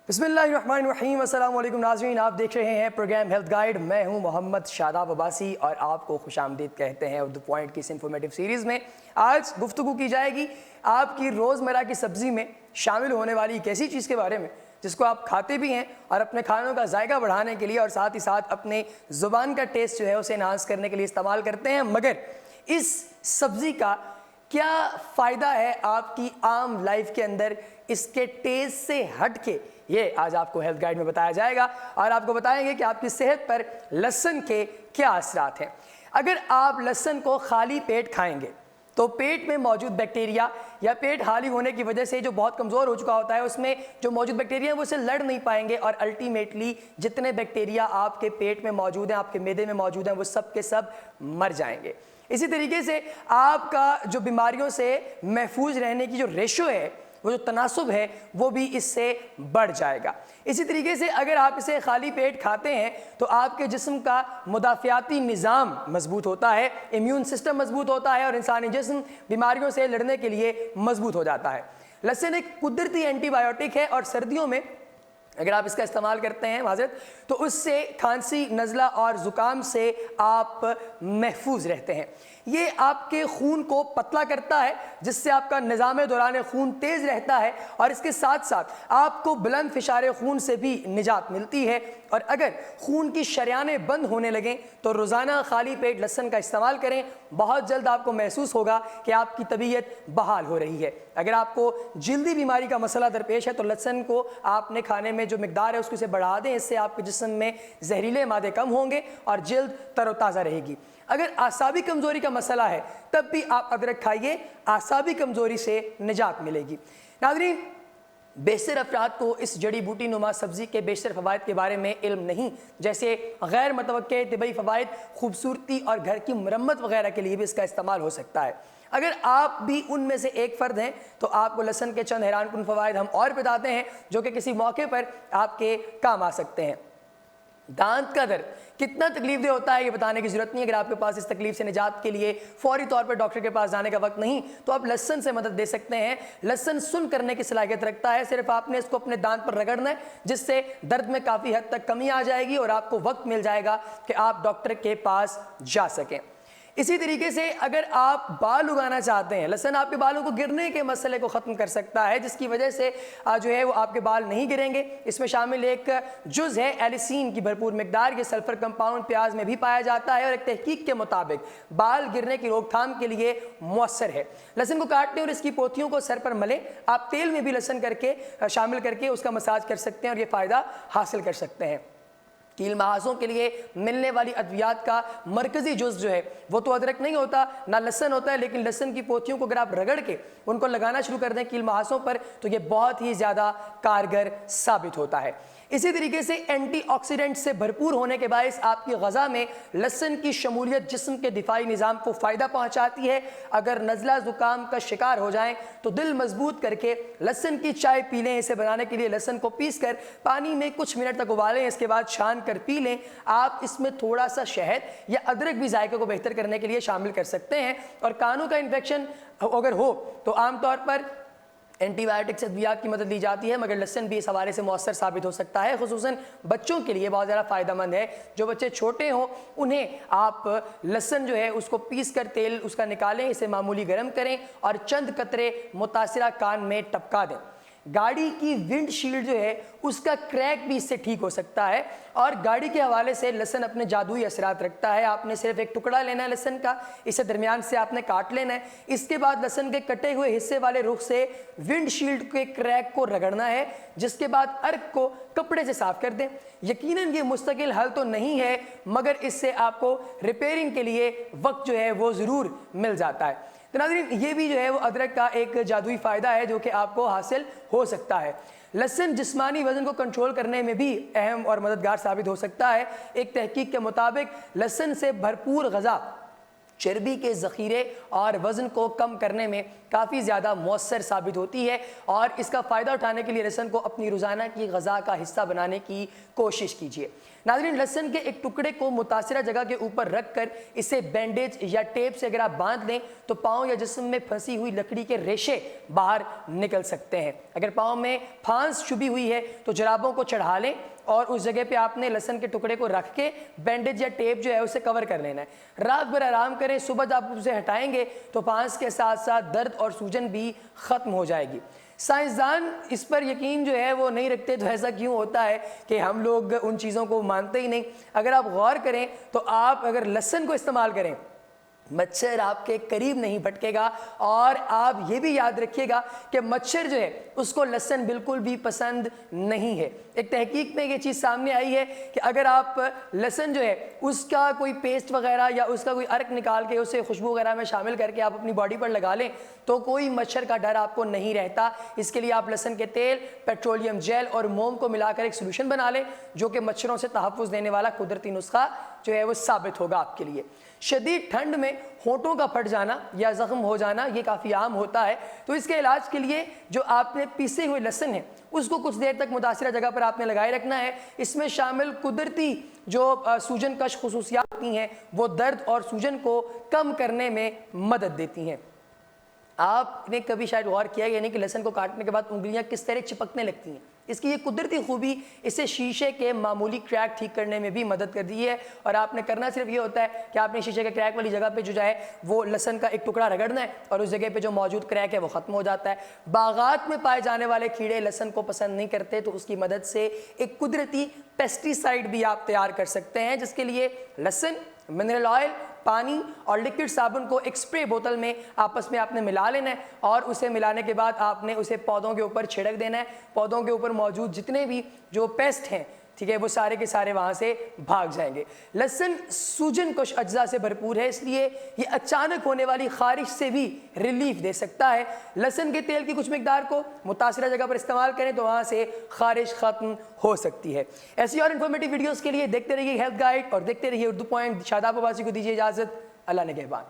بسم اللہ الرحمن الرحیم، السلام علیکم ناظرین، آپ دیکھ رہے ہیں پروگرام ہیلتھ گائیڈ۔ میں ہوں محمد شاداب عباسی اور آپ کو خوش آمدید کہتے ہیں اردو پوائنٹ کی اس انفارمیٹیو سیریز میں۔ آج گفتگو کی جائے گی آپ کی روزمرہ کی سبزی میں شامل ہونے والی ایک ایسی چیز کے بارے میں جس کو آپ کھاتے بھی ہیں اور اپنے کھانوں کا ذائقہ بڑھانے کے لیے اور ساتھ ہی ساتھ اپنے زبان کا ٹیسٹ جو ہے اسے انہانس کرنے کے لیے استعمال کرتے ہیں، مگر اس سبزی کا کیا فائدہ ہے آپ کی عام لائف کے اندر اس کے ٹیسٹ سے ہٹ کے، یہ آج آپ کو ہیلتھ گائیڈ میں بتایا جائے گا اور آپ کو بتائیں گے کہ آپ کی صحت پر لہسن کے کیا اثرات ہیں۔ اگر آپ لہسن کو خالی پیٹ کھائیں گے تو پیٹ میں موجود بیکٹیریا یا پیٹ خالی ہونے کی وجہ سے جو بہت کمزور ہو چکا ہوتا ہے اس میں جو موجود بیکٹیریا ہیں وہ اسے لڑ نہیں پائیں گے اور الٹیمیٹلی جتنے بیکٹیریا آپ کے پیٹ میں موجود ہیں، آپ کے معدے میں موجود ہیں، وہ سب کے سب مر جائیں گے۔ اسی طریقے سے آپ کا جو بیماریوں سے محفوظ رہنے کی جو ریشو ہے، وہ جو تناسب ہے، وہ بھی اس سے بڑھ جائے گا۔ اسی طریقے سے اگر آپ اسے خالی پیٹ کھاتے ہیں تو آپ کے جسم کا مدافعاتی نظام مضبوط ہوتا ہے، امیون سسٹم مضبوط ہوتا ہے اور انسانی جسم بیماریوں سے لڑنے کے لیے مضبوط ہو جاتا ہے۔ لہسن ایک قدرتی اینٹی بائیوٹک ہے اور سردیوں میں اگر آپ اس کا استعمال کرتے ہیں معذرت تو اس سے کھانسی، نزلہ اور زکام سے آپ محفوظ رہتے ہیں۔ یہ آپ کے خون کو پتلا کرتا ہے جس سے آپ کا نظام دوران خون تیز رہتا ہے اور اس کے ساتھ ساتھ آپ کو بلند فشار خون سے بھی نجات ملتی ہے۔ اور اگر خون کی شریانیں بند ہونے لگیں تو روزانہ خالی پیٹ لہسن کا استعمال کریں، بہت جلد آپ کو محسوس ہوگا کہ آپ کی طبیعت بحال ہو رہی ہے۔ اگر آپ کو جلدی بیماری کا مسئلہ درپیش ہے تو لہسن کو آپ نے کھانے میں جو مقدار ہے اس کو اسے بڑھا دیں، اس سے آپ کے جسم میں زہریلے مادے کم ہوں گے اور جلد تر و تازہ رہے گی۔ اگر اعصابی کمزوری کا مسئلہ ہے تب بھی آپ ادرک کھائیے، اعصابی کمزوری سے نجات ملے گی۔ ناظرین، بیشتر افراد کو اس جڑی بوٹی نما سبزی کے بیشتر فوائد کے بارے میں علم نہیں، جیسے غیر متوقع طبی فوائد، خوبصورتی اور گھر کی مرمت وغیرہ کے لیے بھی اس کا استعمال ہو سکتا ہے۔ اگر آپ بھی ان میں سے ایک فرد ہیں تو آپ کو لہسن کے چند حیران کن فوائد ہم اور بتاتے ہیں جو کہ کسی موقع پر آپ کے کام آ سکتے ہیں۔ دانت کا درد کتنا تکلیف دہ ہوتا ہے یہ بتانے کی ضرورت نہیں۔ اگر آپ کے پاس اس تکلیف سے نجات کے لیے فوری طور پر ڈاکٹر کے پاس جانے کا وقت نہیں تو آپ لہسن سے مدد دے سکتے ہیں۔ لہسن سن کرنے کی صلاحیت رکھتا ہے، صرف آپ نے اس کو اپنے دانت پر رگڑنا ہے جس سے درد میں کافی حد تک کمی آ جائے گی اور آپ کو وقت مل جائے گا کہ آپ ڈاکٹر کے پاس جا سکیں۔ اسی طریقے سے اگر آپ بال اگانا چاہتے ہیں، لہسن آپ کے بالوں کو گرنے کے مسئلے کو ختم کر سکتا ہے جس کی وجہ سے جو ہے وہ آپ کے بال نہیں گریں گے۔ اس میں شامل ایک جز ہے ایلیسین کی بھرپور مقدار، یہ سلفر کمپاؤنڈ پیاز میں بھی پایا جاتا ہے اور ایک تحقیق کے مطابق بال گرنے کی روک تھام کے لیے مؤثر ہے۔ لہسن کو کاٹنے اور اس کی پوتیوں کو سر پر ملیں، آپ تیل میں بھی لہسن شامل کر کے اس کا مساج کر سکتے ہیں اور یہ فائدہ حاصل کر سکتے ہیں۔ کیل محاذوں کے لیے ملنے والی ادویات کا مرکزی جز جو ہے وہ تو ادرک نہیں ہوتا، نہ لہسن ہوتا ہے، لیکن لہسن کی پوتیوں کو اگر آپ رگڑ کے ان کو لگانا شروع کر دیں کیل محاذوں پر تو یہ بہت ہی زیادہ کارگر ثابت ہوتا ہے۔ اسی طریقے سے اینٹی آکسیڈنٹ سے بھرپور ہونے کے باعث آپ کی غذا میں لہسن کی شمولیت جسم کے دفاعی نظام کو فائدہ پہنچاتی ہے۔ اگر نزلہ زکام کا شکار ہو جائیں تو دل مضبوط کر کے لہسن کی چائے پی لیں۔ اسے بنانے کے لیے لہسن کو پیس کر پانی میں کچھ منٹ تک ابالیں، اس کے بعد چھان کر پی لیں۔ آپ اس میں تھوڑا سا شہد یا ادرک بھی ذائقے کو بہتر کرنے کے لیے شامل کر سکتے ہیں۔ اور کانوں کا انفیکشن اگر ہو تو عام طور پر اینٹی بائیوٹکس ادویات کی مدد لی جاتی ہے، مگر لہسن بھی اس حوالے سے مؤثر ثابت ہو سکتا ہے، خصوصاً بچوں کے لیے بہت زیادہ فائدہ مند ہے۔ جو بچے چھوٹے ہوں انہیں آپ لہسن جو ہے اس کو پیس کر تیل اس کا نکالیں، اسے معمولی گرم کریں اور چند قطرے متاثرہ کان میں ٹپکا دیں۔ گاڑی کی ونڈ شیلڈ جو ہے اس کا کریک بھی اس سے ٹھیک ہو سکتا ہے اور گاڑی کے حوالے سے لہسن اپنے جادوئی اثرات رکھتا ہے۔ آپ نے صرف ایک ٹکڑا لینا ہے لہسن کا، اسے درمیان سے آپ نے کاٹ لینا ہے، اس کے بعد لہسن کے کٹے ہوئے حصے والے رخ سے ونڈ شیلڈ کے کریک کو رگڑنا ہے، جس کے بعد ارک کو کپڑے سے صاف کر دیں۔ یقیناً یہ مستقل حل تو نہیں ہے مگر اس سے آپ کو ریپیئرنگ کے لیے وقت جو ہے وہ ضرور مل جاتا ہے۔ تو ناظرین، یہ بھی جو ہے وہ ادرک کا ایک جادوئی فائدہ ہے جو کہ آپ کو حاصل ہو سکتا ہے۔ لہسن جسمانی وزن کو کنٹرول کرنے میں بھی اہم اور مددگار ثابت ہو سکتا ہے۔ ایک تحقیق کے مطابق لہسن سے بھرپور غذا چربی کے ذخیرے اور وزن کو کم کرنے میں کافی زیادہ مؤثر ثابت ہوتی ہے، اور اس کا فائدہ اٹھانے کے لیے لہسن کو اپنی روزانہ کی غذا کا حصہ بنانے کی کوشش کیجیے۔ ناظرین، لہسن کے ایک ٹکڑے کو متاثرہ جگہ کے اوپر رکھ کر اسے بینڈیج یا ٹیپ سے اگر آپ باندھ لیں تو پاؤں یا جسم میں پھنسی ہوئی لکڑی کے ریشے باہر نکل سکتے ہیں۔ اگر پاؤں میں پھانس چبھی ہوئی ہے تو جرابوں کو چڑھا لیں اور اس جگہ پہ آپ نے لہسن کے ٹکڑے کو رکھ کے بینڈیج یا ٹیپ جو ہے اسے کور کر لینا ہے۔ رات بھر آرام کریں، صبح جب آپ اسے ہٹائیں گے تو پھانس کے ساتھ ساتھ درد اور سوجن بھی ختم ہو جائے گی۔ سائنسدان اس پر یقین جو ہے وہ نہیں رکھتے، تو ایسا کیوں ہوتا ہے کہ ہم لوگ ان چیزوں کو مانتے ہی نہیں؟ اگر آپ غور کریں تو آپ اگر لہسن کو استعمال کریں، مچھر آپ کے قریب نہیں بھٹکے گا، اور آپ یہ بھی یاد رکھیے گا کہ مچھر جو ہے اس کو لہسن بالکل بھی پسند نہیں ہے۔ ایک تحقیق میں یہ چیز سامنے آئی ہے کہ اگر آپ لہسن جو ہے اس کا کوئی پیسٹ وغیرہ یا اس کا کوئی عرق نکال کے اسے خوشبو وغیرہ میں شامل کر کے آپ اپنی باڈی پر لگا لیں تو کوئی مچھر کا ڈر آپ کو نہیں رہتا۔ اس کے لیے آپ لہسن کے تیل، پیٹرولیم جیل اور موم کو ملا کر ایک سولوشن بنا لیں جو کہ مچھروں سے تحفظ دینے والا قدرتی نسخہ جو ہے وہ ثابت ہوگا آپ کے لیے۔ شدید ٹھنڈ میں ہونٹوں کا پھٹ جانا یا زخم ہو جانا یہ کافی عام ہوتا ہے، تو اس کے علاج کے لیے جو آپ نے پیسے ہوئے لہسن ہے اس کو کچھ دیر تک متاثرہ جگہ پر آپ نے لگائے رکھنا ہے۔ اس میں شامل قدرتی جو سوجن کش خصوصیات ہوتی ہیں وہ درد اور سوجن کو کم کرنے میں مدد دیتی ہیں۔ آپ نے کبھی شاید غور کیا یعنی کہ لہسن کو کاٹنے کے بعد انگلیاں کس طرح چپکنے لگتی ہیں؟ اس کی یہ قدرتی خوبی اسے شیشے کے معمولی کریک ٹھیک کرنے میں بھی مدد کر دی ہے، اور آپ نے کرنا صرف یہ ہوتا ہے کہ آپ نے شیشے کے کریک والی جگہ پہ جو ہے وہ لہسن کا ایک ٹکڑا رگڑنا ہے اور اس جگہ پہ جو موجود کریک ہے وہ ختم ہو جاتا ہے۔ باغات میں پائے جانے والے کیڑے لہسن کو پسند نہیں کرتے، تو اس کی مدد سے ایک قدرتی پیسٹی سائیڈ بھی آپ تیار کر سکتے ہیں، جس کے لیے لہسن، منرل آئل، پانی اور لیکوڈ صابن کو ایک سپرے بوتل میں آپس میں آپ نے ملا لینا ہے، اور اسے ملانے کے بعد آپ نے اسے پودوں کے اوپر چھڑک دینا ہے۔ پودوں کے اوپر موجود جتنے بھی جو پیسٹ ہیں ٹھیک ہے وہ سارے کے سارے وہاں سے بھاگ جائیں گے۔ لہسن سوجن کش اجزاء سے بھرپور ہے، اس لیے یہ اچانک ہونے والی خارش سے بھی ریلیف دے سکتا ہے۔ لہسن کے تیل کی کچھ مقدار کو متاثرہ جگہ پر استعمال کریں تو وہاں سے خارش ختم ہو سکتی ہے۔ ایسی اور انفارمیٹیو ویڈیوز کے لیے دیکھتے رہیے ہیلتھ گائیڈ اور دیکھتے رہیے اردو پوائنٹ۔ شاداب عباسی کو دیجیے اجازت، اللہ نگہبان۔